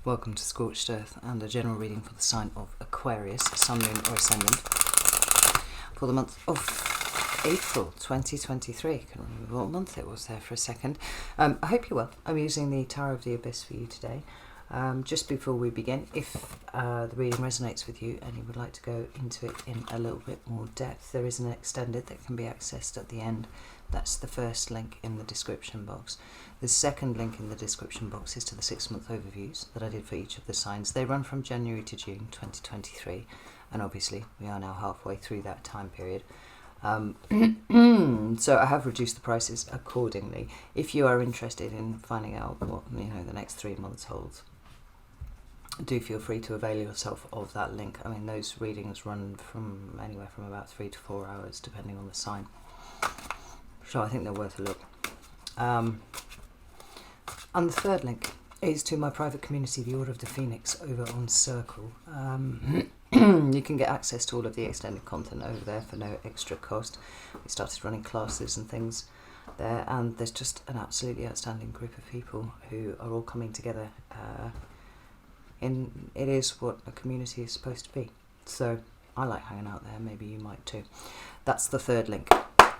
Welcome to Scorched Earth and a general reading for the sign of Aquarius, Sun, Moon or Ascendant for the month of April 2023. I can't remember what month it was there for a second. I hope you're well. I'm using the Tower of the Abyss for you today. Just before we begin, if the reading resonates with you and you would like to go into it in a little bit more depth, there is an extended that can be accessed at the end. That's the first link in the description box. The second link in the description box is to the 6-month overviews that I did for each of the signs. They run from January to June 2023, and obviously we are now halfway through that time period. So I have reduced the prices accordingly. If you are interested in finding out what the next 3 months holds, do feel free to avail yourself of that link. I mean, those readings run from anywhere from about 3 to 4 hours, depending on the sign. So I think they're worth a look. And the third link is to my private community, the Order of the Phoenix, over on Circle. You can get access to all of the extended content over there for no extra cost. We started running classes and things there, and there's just an absolutely outstanding group of people who are all coming together. It is what a community is supposed to be. So I like hanging out there. Maybe you might too. That's the third link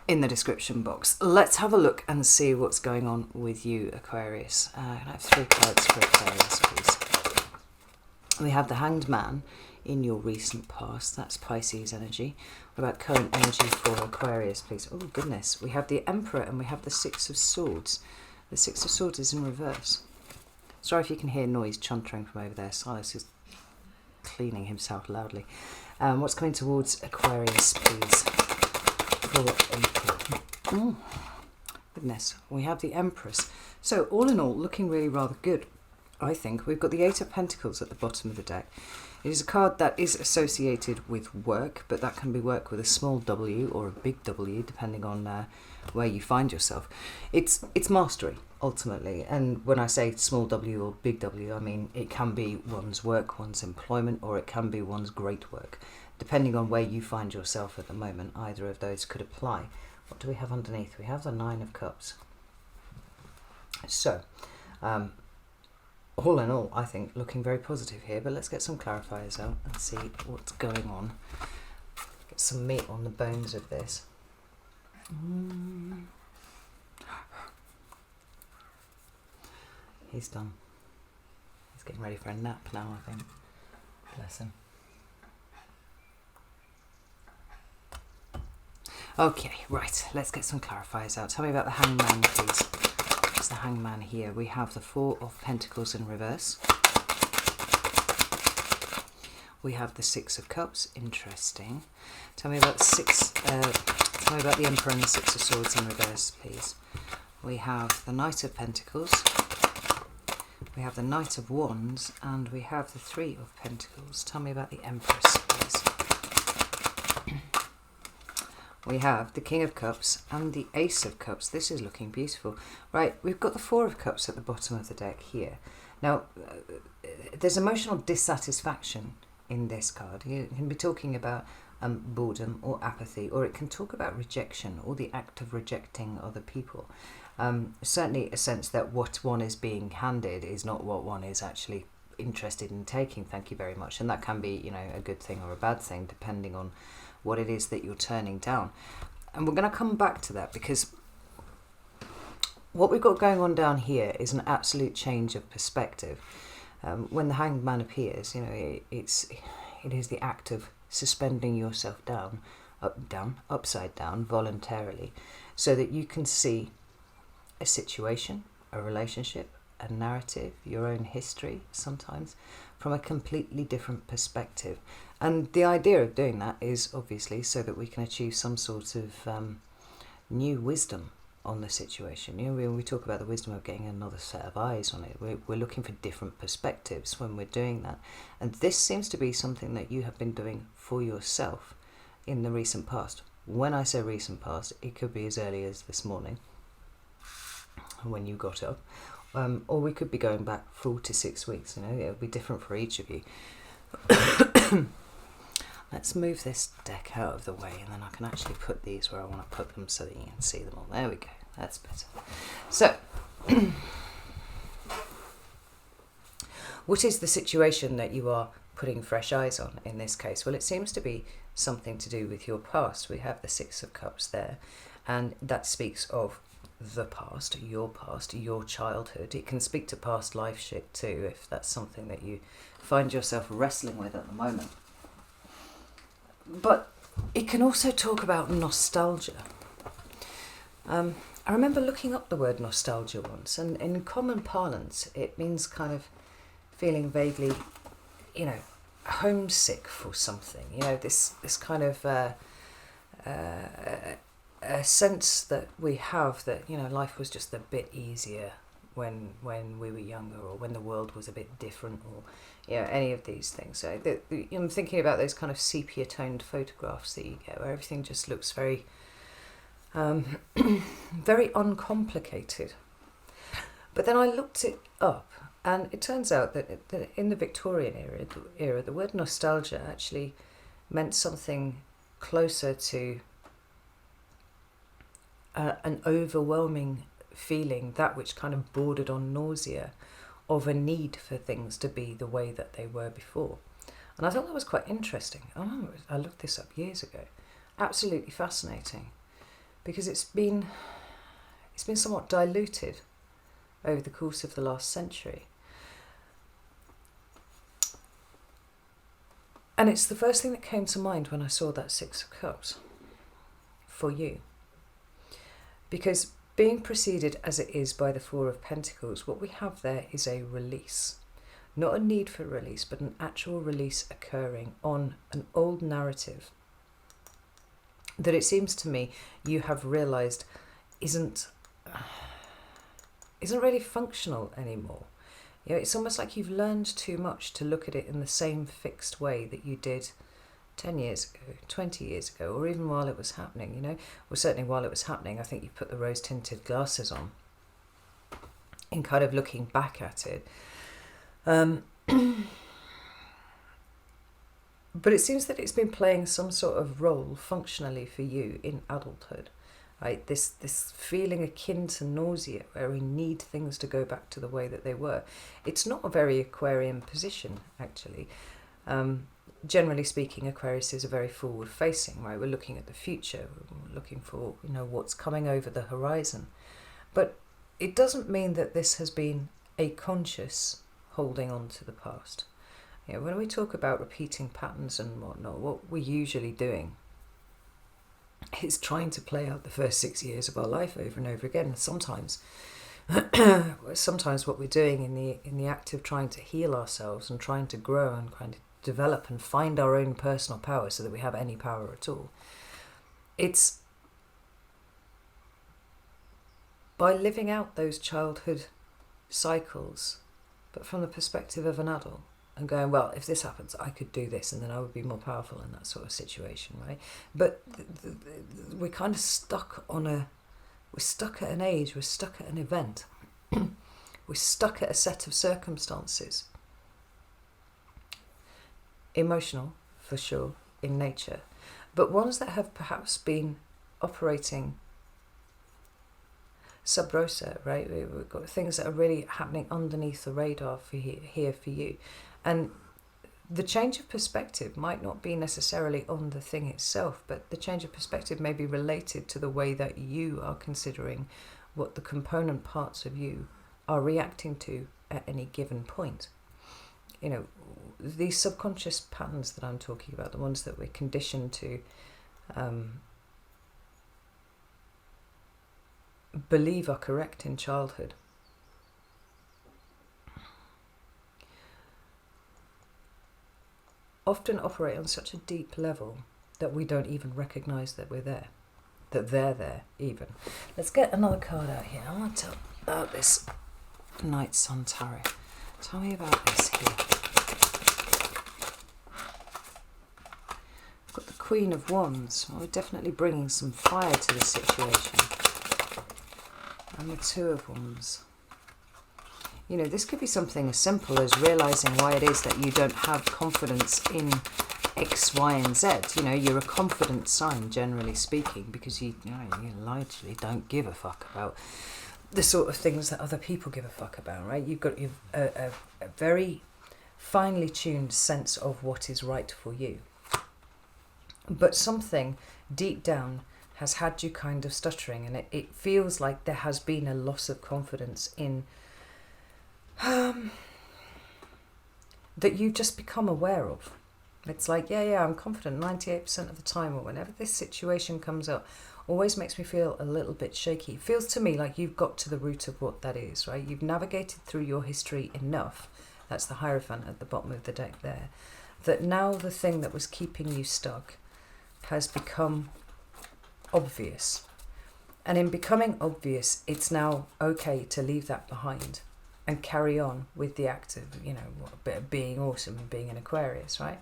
in the description box. Let's have a look and see what's going on with you, Aquarius. Can I have 3 cards for Aquarius, please? We have the Hanged Man in your recent past. That's Pisces energy. What about current energy for Aquarius, please? Oh, goodness. We have the Emperor and we have the 6 of Swords. The 6 of Swords is in reverse. Sorry if you can hear noise chuntering from over there. Silas is cleaning himself loudly. What's coming towards Aquarius, please? For April. Goodness, we have the Empress. So all in all, looking really rather good, I think. We've got the 8 of Pentacles at the bottom of the deck. It is a card that is associated with work, but that can be work with a small W or a big W, depending on where you find yourself. It's mastery, ultimately. And when I say small W or big W, I mean it can be one's work, one's employment, or it can be one's great work. Depending on where you find yourself at the moment, either of those could apply. What do we have underneath? We have the 9 of Cups. So, all in all, I think looking very positive here, but let's get some clarifiers out and see what's going on. Get some meat on the bones of this. He's done. He's getting ready for a nap now, I think. Bless him. Okay, right, let's get some clarifiers out. Tell me about the Hangman, please. It's the Hangman here. We have the 4 of Pentacles in reverse. We have the 6 of Cups. Interesting. Tell me about tell me about the Emperor and the 6 of Swords in reverse, please. We have the Knight of Pentacles. We have the Knight of Wands, and we have the 3 of Pentacles. Tell me about the Empress, please. We have the King of Cups and the Ace of Cups. This is looking beautiful. Right, we've got the 4 of Cups at the bottom of the deck here. Now, there's emotional dissatisfaction in this card. You can be talking about boredom or apathy, or it can talk about rejection or the act of rejecting other people. Certainly a sense that what one is being handed is not what one is actually interested in taking. Thank you very much. And that can be, a good thing or a bad thing, depending on what it is that you're turning down. And we're going to come back to that, because what we've got going on down here is an absolute change of perspective. When the Hanged Man appears, it is the act of suspending yourself upside down voluntarily, so that you can see a situation, a relationship, a narrative, your own history sometimes, from a completely different perspective. And the idea of doing that is obviously so that we can achieve some sort of new wisdom on the situation. When we talk about the wisdom of getting another set of eyes on it, we're looking for different perspectives when we're doing that. And this seems to be something that you have been doing for yourself in the recent past. When I say recent past, it could be as early as this morning when you got up, or we could be going back 4 to 6 weeks. It'll be different for each of you. Let's move this deck out of the way, and then I can actually put these where I want to put them so that you can see them all. There we go. That's better. So What is the situation that you are putting fresh eyes on in this case? Well, it seems to be something to do with your past. We have the Six of Cups there, and that speaks of the past, your childhood. It can speak to past life shit too, if that's something that you find yourself wrestling with at the moment. But it can also talk about nostalgia. I remember looking up the word nostalgia once, and in common parlance, it means kind of feeling vaguely, homesick for something. This kind of a sense that we have that life was just a bit easier when we were younger, or when the world was a bit different, or any of these things. So I'm thinking about those kind of sepia toned photographs that you get, where everything just looks very very uncomplicated. But then I looked it up, and it turns out that in the Victorian era, the word nostalgia actually meant something closer to an overwhelming feeling, that which kind of bordered on nausea, of a need for things to be the way that they were before. And I thought that was quite interesting. I looked this up years ago. Absolutely fascinating, because it's been somewhat diluted over the course of the last century. And it's the first thing that came to mind when I saw that Six of Cups for you. Because being preceded as it is by the Four of Pentacles, what we have there is a release. Not a need for release, but an actual release occurring on an old narrative that it seems to me you have realised isn't really functional anymore. It's almost like you've learned too much to look at it in the same fixed way that you did 10 years ago, 20 years ago, or even while it was happening, Well, certainly while it was happening, I think you put the rose-tinted glasses on in kind of looking back at it. But it seems that it's been playing some sort of role functionally for you in adulthood, right? This feeling akin to nausea, where we need things to go back to the way that they were. It's not a very Aquarian position, actually. Generally speaking, Aquarius is a very forward-facing, right? We're looking at the future. We're looking for, what's coming over the horizon. But it doesn't mean that this has been a conscious holding on to the past. When we talk about repeating patterns and whatnot, what we're usually doing is trying to play out the first 6 years of our life over and over again. Sometimes what we're doing in the act of trying to heal ourselves and trying to grow and kind of develop and find our own personal power, so that we have any power at all, it's by living out those childhood cycles, but from the perspective of an adult, and going, well, if this happens, I could do this, and then I would be more powerful in that sort of situation, right? But we're kind of stuck we're stuck at an age, we're stuck at an event, we're stuck at a set of circumstances, emotional for sure in nature, but ones that have perhaps been operating sub rosa, right? We've got things that are really happening underneath the radar here for you. And the change of perspective might not be necessarily on the thing itself, but the change of perspective may be related to the way that you are considering what the component parts of you are reacting to at any given point. These subconscious patterns that I'm talking about, the ones that we're conditioned to believe are correct in childhood, often operate on such a deep level that we don't even recognise that we're there, that they're there even. Let's get another card out here. I want to tell about this Night Sun Tarot. Tell me about this here. I've got the Queen of Wands. Well, we're definitely bringing some fire to the situation. And the Two of Wands. This could be something as simple as realising why it is that you don't have confidence in X, Y, and Z. You're a confident sign, generally speaking, because you largely don't give a fuck about the sort of things that other people give a fuck about, right? You've got a very finely tuned sense of what is right for you. But something deep down has had you kind of stuttering, and it feels like there has been a loss of confidence in that you've just become aware of. It's like, yeah, I'm confident 98% of the time, or whenever this situation comes up, always makes me feel a little bit shaky. It feels to me like you've got to the root of what that is, right? You've navigated through your history enough, that's the Hierophant at the bottom of the deck there, that now the thing that was keeping you stuck has become obvious. And in becoming obvious, it's now okay to leave that behind and carry on with the act of, being awesome and being an Aquarius, right?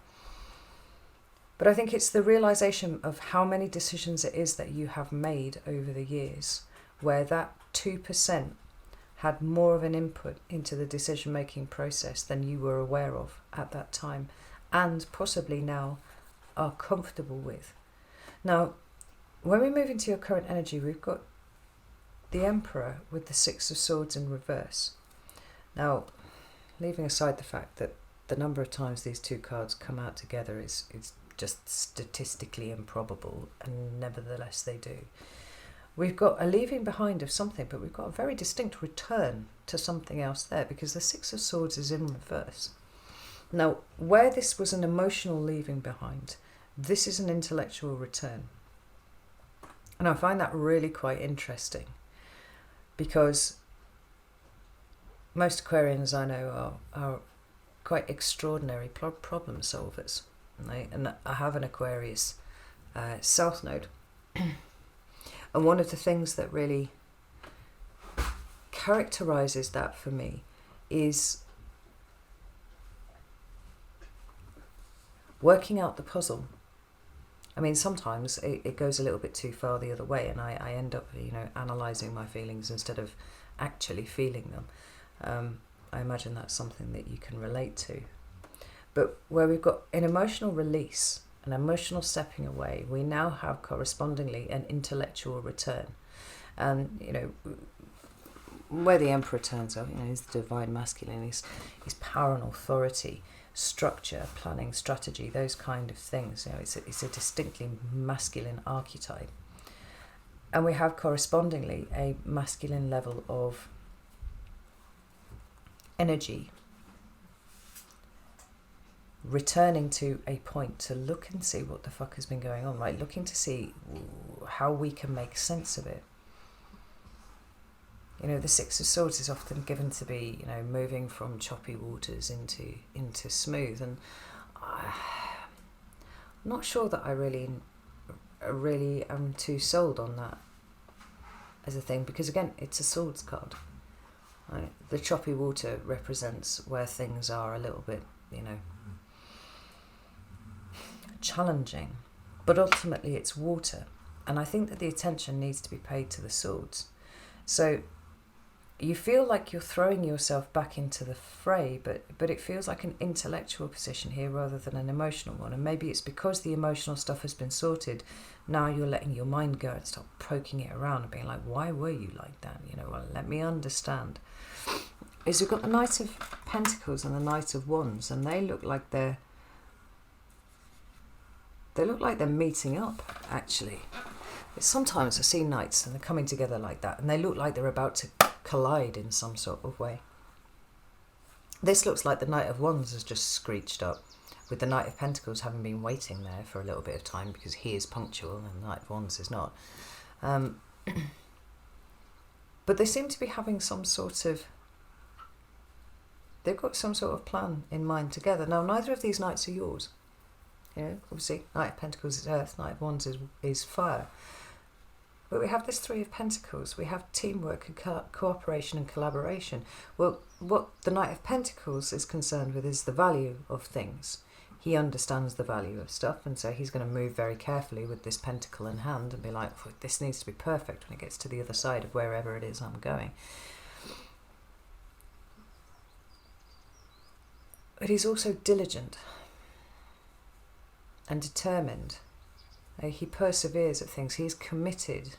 But I think it's the realization of how many decisions it is that you have made over the years, where that 2% had more of an input into the decision-making process than you were aware of at that time, and possibly now are comfortable with. Now, when we move into your current energy, we've got the Emperor with the Six of Swords in reverse. Now, leaving aside the fact that the number of times these two cards come out together is just statistically improbable, and nevertheless they do. We've got a leaving behind of something, but we've got a very distinct return to something else there, because the Six of Swords is in reverse. Now, where this was an emotional leaving behind, this is an intellectual return. And I find that really quite interesting, because most Aquarians I know are quite extraordinary problem solvers. Right? And I have an Aquarius South Node. And one of the things that really characterises that for me is working out the puzzle. I mean, sometimes it goes a little bit too far the other way, and I end up, analysing my feelings instead of actually feeling them. I imagine that's something that you can relate to. But where we've got an emotional release, an emotional stepping away, we now have correspondingly an intellectual return. And, where the Emperor turns up, is the divine masculine, is power and authority, structure, planning, strategy, those kind of things. It's a distinctly masculine archetype. And we have correspondingly a masculine level of energy returning to a point to look and see what the fuck has been going on, right? Looking to see how we can make sense of it. The Six of Swords is often given to be, moving from choppy waters into smooth, and I'm not sure that I really am too sold on that as a thing, because again, it's a swords card. Right? The choppy water represents where things are a little bit, challenging, but ultimately it's water, and I think that the attention needs to be paid to the swords. So you feel like you're throwing yourself back into the fray, but it feels like an intellectual position here rather than an emotional one. And maybe it's because the emotional stuff has been sorted, now you're letting your mind go and start poking it around and being like, why were you like that? Well, let me understand. Is we've got the Knight of Pentacles and the Knight of Wands, and they look like they're meeting up, actually. Sometimes I see knights and they're coming together like that, and they look like they're about to collide in some sort of way. This looks like the Knight of Wands has just screeched up, with the Knight of Pentacles having been waiting there for a little bit of time because he is punctual and the Knight of Wands is not. But they seem to be having they've got some sort of plan in mind together. Now, neither of these knights are yours. Obviously, Knight of Pentacles is earth, Knight of Wands is fire. But we have this Three of Pentacles. We have teamwork and cooperation and collaboration. Well, what the Knight of Pentacles is concerned with is the value of things. He understands the value of stuff, and so he's going to move very carefully with this pentacle in hand and be like, this needs to be perfect when it gets to the other side of wherever it is I'm going. But he's also diligent and determined. He perseveres at things. He's committed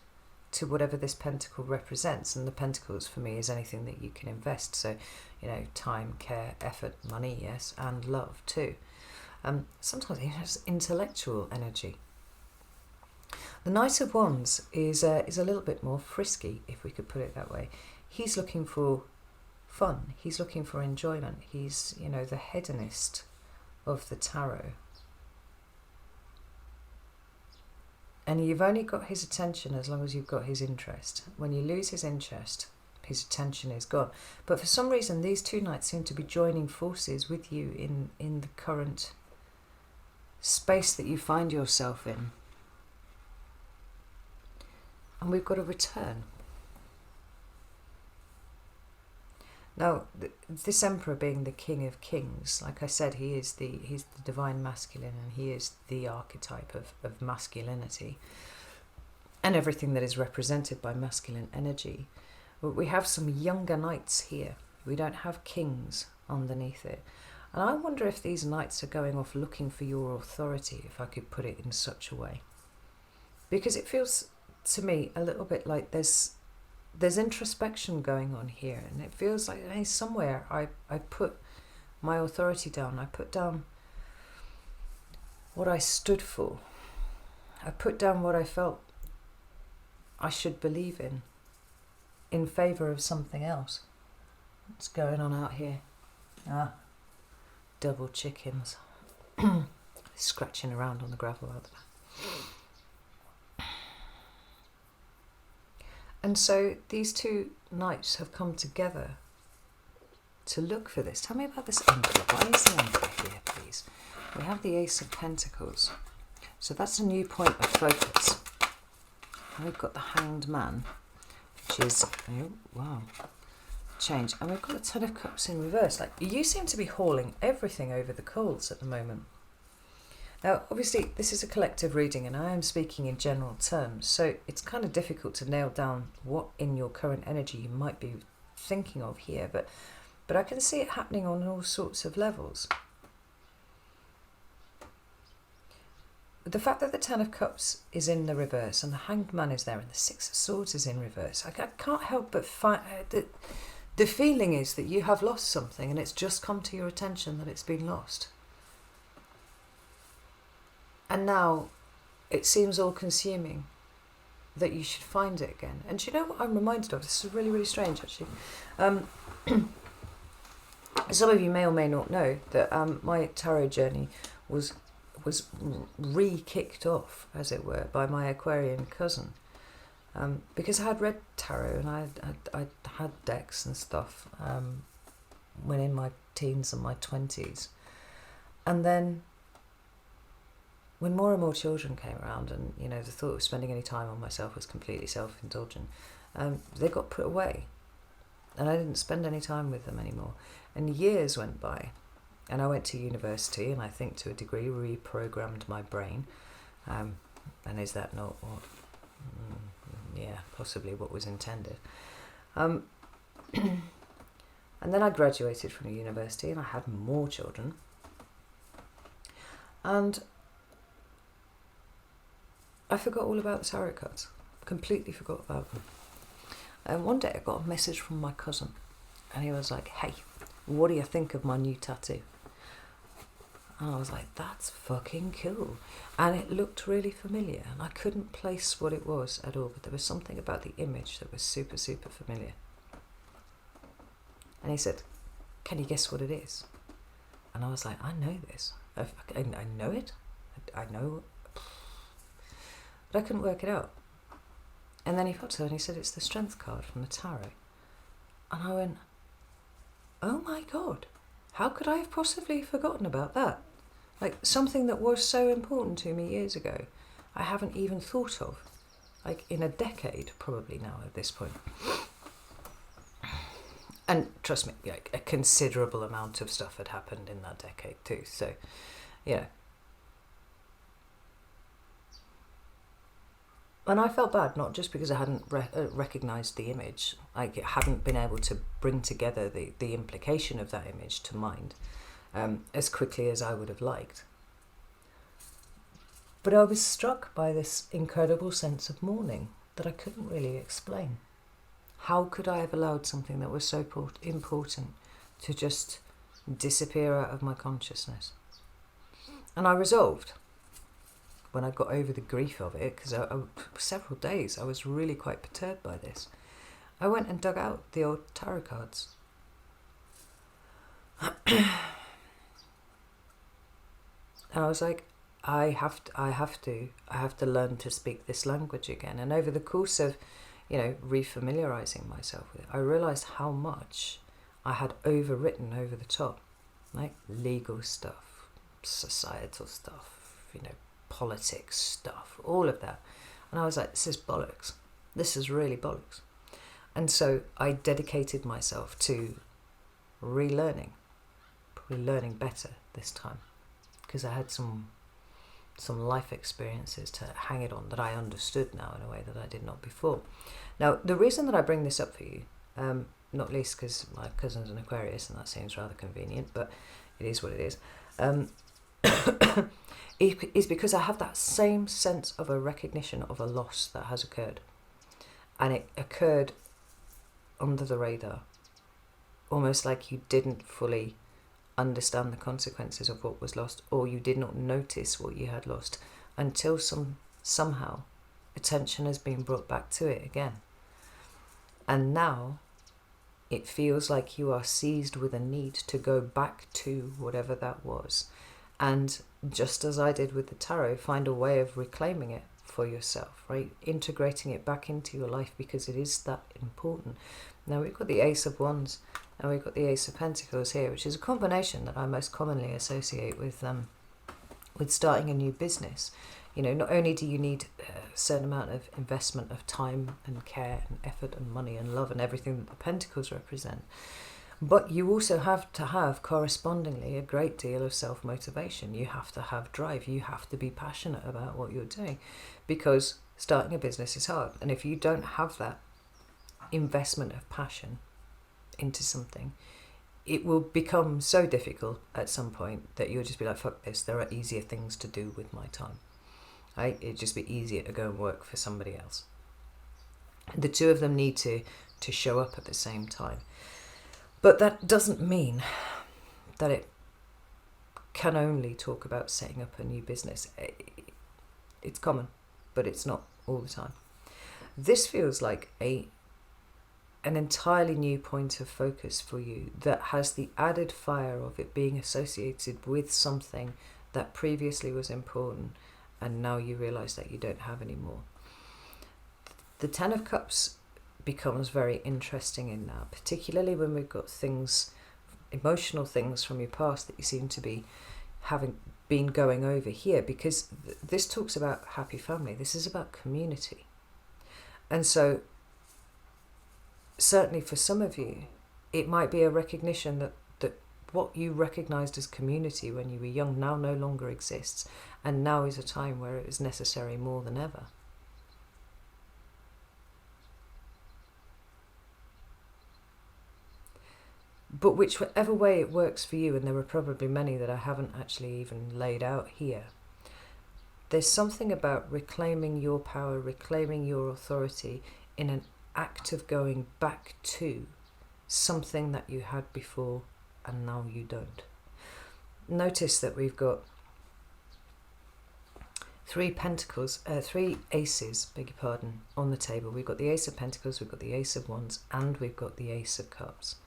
to whatever this pentacle represents. And the pentacles for me is anything that you can invest. So, you know, time, care, effort, money, yes, and love too. Sometimes it has intellectual energy. The Knight of Wands is a little bit more frisky, if we could put it that way. He's looking for fun. He's looking for enjoyment. He's, you know, the hedonist of the tarot. And you've only got his attention as long as you've got his interest. When you lose his interest, his attention is gone. But for some reason, these two knights seem to be joining forces with you in the current space that you find yourself in. And we've got a return. Now, this Emperor being the King of Kings, like I said, he's the divine masculine, and he is the archetype of masculinity and everything that is represented by masculine energy. But we have some younger knights here. We don't have kings underneath it. And I wonder if these knights are going off looking for your authority, if I could put it in such a way. Because it feels to me a little bit like there's introspection going on here, and it feels like, hey, somewhere I put my authority down. I put down what I stood for. I put down what I felt I should believe in favour of something else. What's going on out here? Double chickens scratching around on the gravel out there. And so these two knights have come together to look for this. Tell me about this Emperor. Why is the Emperor here, please? We have the Ace of Pentacles. So that's a new point of focus. And we've got the Hanged Man, which is, oh, wow, change. And we've got the Ten of Cups in reverse. Like, you seem to be hauling everything over the coals at the moment. Now, obviously, this is a collective reading, and I am speaking in general terms, so it's kind of difficult to nail down what in your current energy you might be thinking of here, but I can see it happening on all sorts of levels. The fact that the Ten of Cups is in the reverse, and the Hanged Man is there, and the Six of Swords is in reverse, I can't help but find the feeling is that you have lost something, and it's just come to your attention that it's been lost. And now it seems all-consuming that you should find it again. And do you know what I'm reminded of? This is really, really strange, actually. Some of you may or may not know that my tarot journey was re-kicked off, as it were, by my Aquarian cousin. Because I had read tarot, and I had decks and stuff when in my teens and my 20s. And then when more and more children came around, and, you know, the thought of spending any time on myself was completely self-indulgent, they got put away, and I didn't spend any time with them anymore. And years went by, and I went to university, and I think to a degree reprogrammed my brain. And is that not what? Yeah, possibly what was intended. And then I graduated from university, and I had more children. And I forgot all about the tarot cards. Completely forgot about them. And one day I got a message from my cousin, and he was like, "Hey, what do you think of my new tattoo?" And I was like, "That's fucking cool." And it looked really familiar, and I couldn't place what it was at all, but there was something about the image that was super, super familiar. And he said, "Can you guess what it is?" And I was like, "I know this. I know it. I know." But I couldn't work it out. And then he got to it, and he said, "It's the Strength card from the tarot." And I went, "Oh my God, how could I have possibly forgotten about that? Like, something that was so important to me years ago, I haven't even thought of, like, in a decade probably now at this point." And trust me, like, a considerable amount of stuff had happened in that decade too. So, yeah. And I felt bad, not just because I hadn't recognised the image, like, it hadn't been able to bring together the implication of that image to mind as quickly as I would have liked. But I was struck by this incredible sense of mourning that I couldn't really explain. How could I have allowed something that was so important to just disappear out of my consciousness? And I resolved, when I got over the grief of it, because several days I was really quite perturbed by this, I went and dug out the old tarot cards. And I was like, I have to learn to speak this language again. And over the course of, refamiliarizing myself with it, I realized how much I had overwritten over the top, like legal stuff, societal stuff, politics stuff, all of that. And I was like, this is bollocks. This is really bollocks. And so I dedicated myself to relearning, probably learning better this time, because I had some life experiences to hang it on that I understood now in a way that I did not before. Now, the reason that I bring this up for you, not least because my cousin's an Aquarius and that seems rather convenient, but it is what it is, is because I have that same sense of a recognition of a loss that has occurred. And it occurred under the radar, almost like you didn't fully understand the consequences of what was lost, or you did not notice what you had lost until somehow attention has been brought back to it again. And now it feels like you are seized with a need to go back to whatever that was. And just as I did with the tarot, find a way of reclaiming it for yourself, right? Integrating it back into your life, because it is that important. Now we've got the Ace of Wands and we've got the Ace of Pentacles here, which is a combination that I most commonly associate with starting a new business. Not only do you need a certain amount of investment of time and care and effort and money and love and everything that the Pentacles represent, but you also have to have correspondingly a great deal of self-motivation. You have to have drive. You have to be passionate about what you're doing, because starting a business is hard. And if you don't have that investment of passion into something, it will become so difficult at some point that you'll just be like, fuck this, there are easier things to do with my time. Right? It'd just be easier to go and work for somebody else. The two of them need to show up at the same time. But that doesn't mean that it can only talk about setting up a new business. It's common, but it's not all the time. This feels like an entirely new point of focus for you that has the added fire of it being associated with something that previously was important and now you realise that you don't have anymore. The Ten of Cups becomes very interesting in that, particularly when we've got things, emotional things from your past that you seem to be having been going over here, because this talks about happy family. This is about community. And so certainly for some of you, it might be a recognition that what you recognised as community when you were young now no longer exists, and now is a time where it is necessary more than ever. But whichever way it works for you, and there are probably many that I haven't actually even laid out here, there's something about reclaiming your power, reclaiming your authority in an act of going back to something that you had before and now you don't. Notice that we've got three aces, on the table. We've got the Ace of Pentacles, we've got the Ace of Wands, and we've got the Ace of Cups.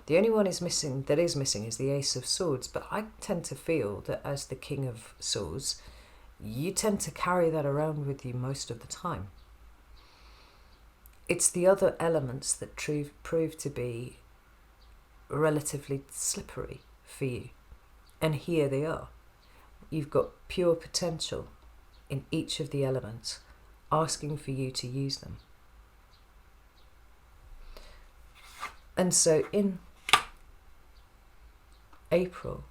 The only one that is missing is the Ace of Swords, but I tend to feel that as the King of Swords, you tend to carry that around with you most of the time. It's the other elements that prove to be relatively slippery for you. And here they are. You've got pure potential in each of the elements, asking for you to use them. And so in April,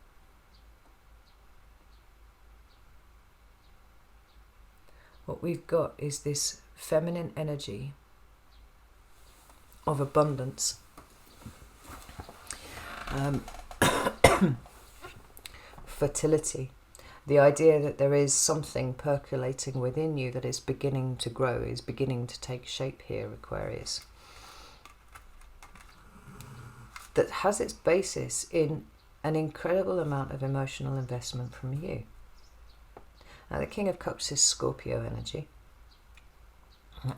what we've got is this feminine energy of abundance, fertility, The idea that there is something percolating within you that is beginning to grow, is beginning to take shape here, Aquarius, that has its basis in an incredible amount of emotional investment from you. Now, the King of Cups is Scorpio energy.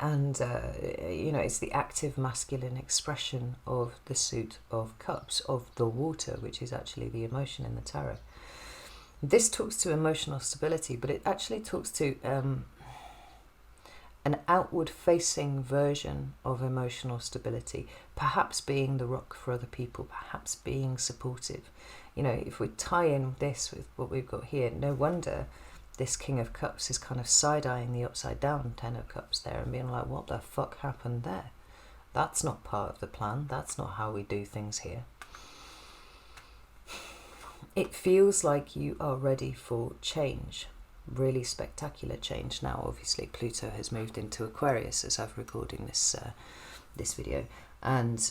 And, it's the active masculine expression of the suit of cups, of the water, which is actually the emotion in the tarot. This talks to emotional stability, but it actually talks to an outward-facing version of emotional stability, perhaps being the rock for other people, perhaps being supportive. If we tie in this with what we've got here, no wonder this King of Cups is kind of side-eyeing the upside-down Ten of Cups there and being like, what the fuck happened there? That's not part of the plan. That's not how we do things here. It feels like you are ready for change, really spectacular change. Now, obviously, Pluto has moved into Aquarius as I'm recording this video, and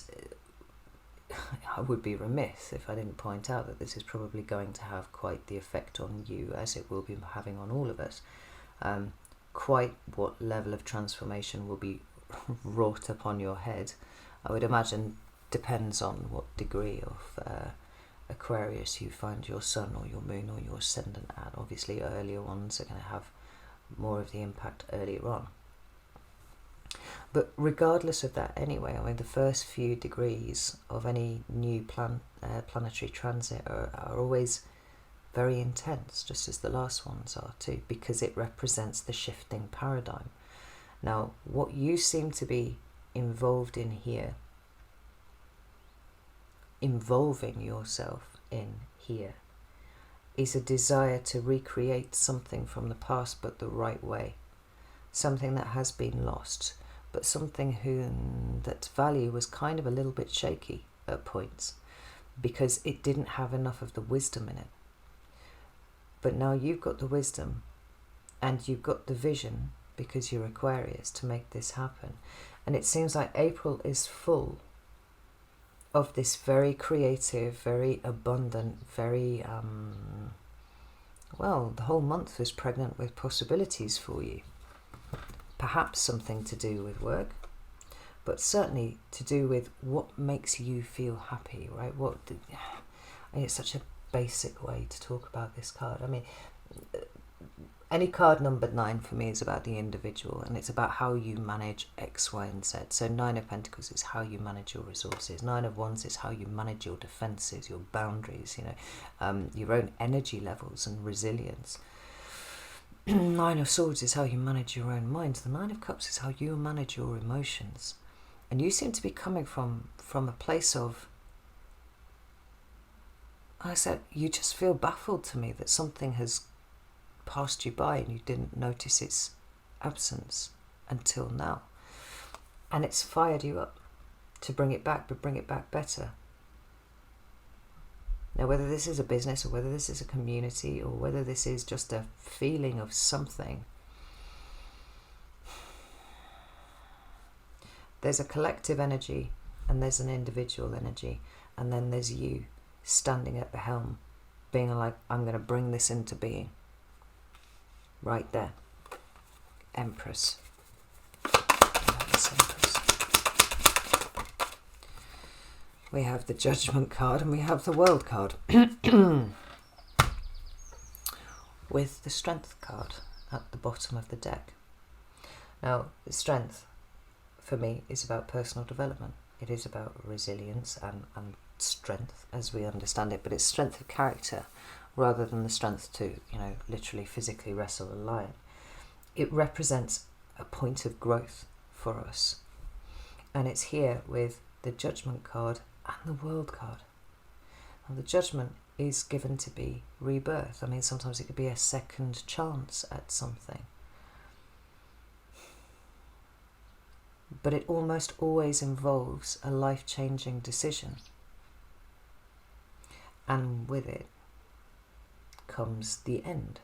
I would be remiss if I didn't point out that this is probably going to have quite the effect on you, as it will be having on all of us. Quite what level of transformation will be wrought upon your head, I would imagine, depends on what degree of Aquarius you find your sun or your moon or your ascendant at. Obviously, earlier ones are going to have more of the impact earlier on. But regardless of that anyway, the first few degrees of any new planetary transit are always very intense, just as the last ones are too, because it represents the shifting paradigm. Now, what you seem to be involved in here, involving yourself in here, is a desire to recreate something from the past, but the right way. Something that has been lost, but something that value was kind of a little bit shaky at points because it didn't have enough of the wisdom in it. But now you've got the wisdom and you've got the vision, because you're Aquarius, to make this happen. And it seems like April is full of this very creative, very abundant, very, the whole month is pregnant with possibilities for you. Perhaps something to do with work, but certainly to do with what makes you feel happy, right? It's such a basic way to talk about this card. Any card numbered 9 for me is about the individual, and it's about how you manage X, Y, and Z. So 9 of Pentacles is how you manage your resources. 9 of Wands is how you manage your defenses, your boundaries, your own energy levels and resilience. 9 of Swords is how you manage your own mind. The 9 of Cups is how you manage your emotions. And you seem to be coming from a place of, I said, you just feel baffled to me that something has passed you by and you didn't notice its absence until now. And it's fired you up to bring it back, but bring it back better. Now, whether this is a business or whether this is a community or whether this is just a feeling of something, there's a collective energy and there's an individual energy, and then there's you standing at the helm being like, I'm going to bring this into being. Right there. Empress. We have the Judgment card and we have the World card. With the Strength card at the bottom of the deck. Now, the Strength, for me, is about personal development. It is about resilience and strength as we understand it, but it's strength of character rather than the strength to, literally physically wrestle a lion. It represents a point of growth for us. And it's here with the Judgment card and the World card. Now, the Judgment is given to be rebirth. Sometimes it could be a second chance at something. But it almost always involves a life-changing decision. And with it comes the end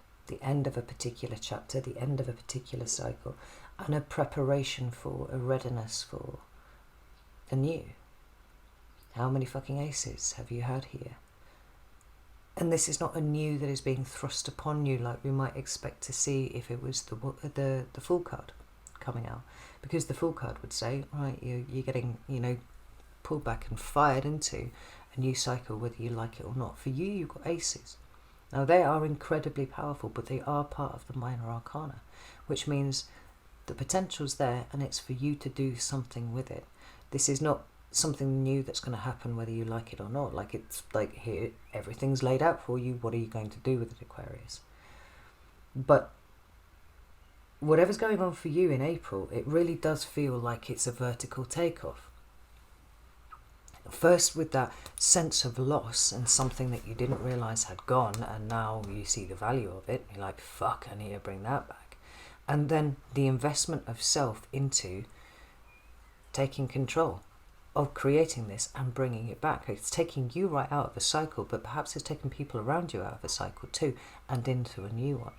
of a particular chapter, the end of a particular cycle, and a preparation for, a readiness for the new. How many fucking aces have you had here? And this is not a new that is being thrust upon you like we might expect to see if it was the Fool card coming out. Because the Fool card would say, right, you're getting, pulled back and fired into a new cycle, whether you like it or not. For you, you've got aces. Now, they are incredibly powerful, but they are part of the minor arcana, which means the potential's there and it's for you to do something with it. This is not something new that's going to happen whether you like it or not. Like, it's like, here, everything's laid out for you. What are you going to do with it, Aquarius? But whatever's going on for you in April, it really does feel like it's a vertical takeoff. First with that sense of loss and something that you didn't realise had gone, and now you see the value of it. You're like, fuck, I need to bring that back. And then the investment of self into taking control of creating this and bringing it back. It's taking you right out of a cycle, but perhaps it's taking people around you out of a cycle too and into a new one.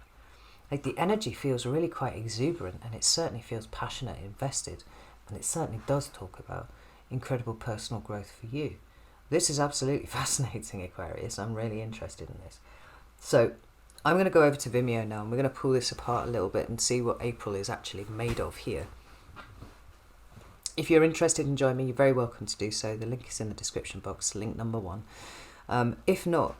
Like, the energy feels really quite exuberant, and it certainly feels passionate, invested, and it certainly does talk about incredible personal growth for you. This is absolutely fascinating, Aquarius. I'm really interested in this. So I'm going to go over to Vimeo now, and we're going to pull this apart a little bit and see what April is actually made of here. If you're interested in joining me, you're very welcome to do so. The link is in the description box, link number 1. If not,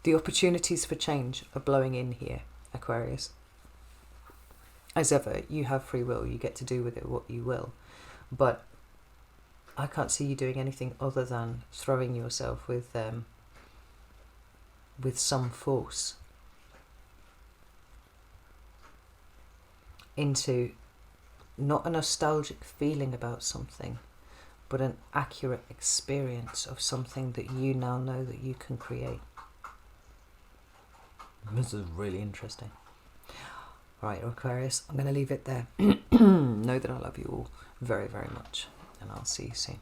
the opportunities for change are blowing in here, Aquarius. As ever, you have free will. You get to do with it what you will. But I can't see you doing anything other than throwing yourself with some force into not a nostalgic feeling about something, but an accurate experience of something that you now know that you can create. This is really interesting. Right, Aquarius, I'm going to leave it there. Know that I love you all very, very much, and I'll see you soon.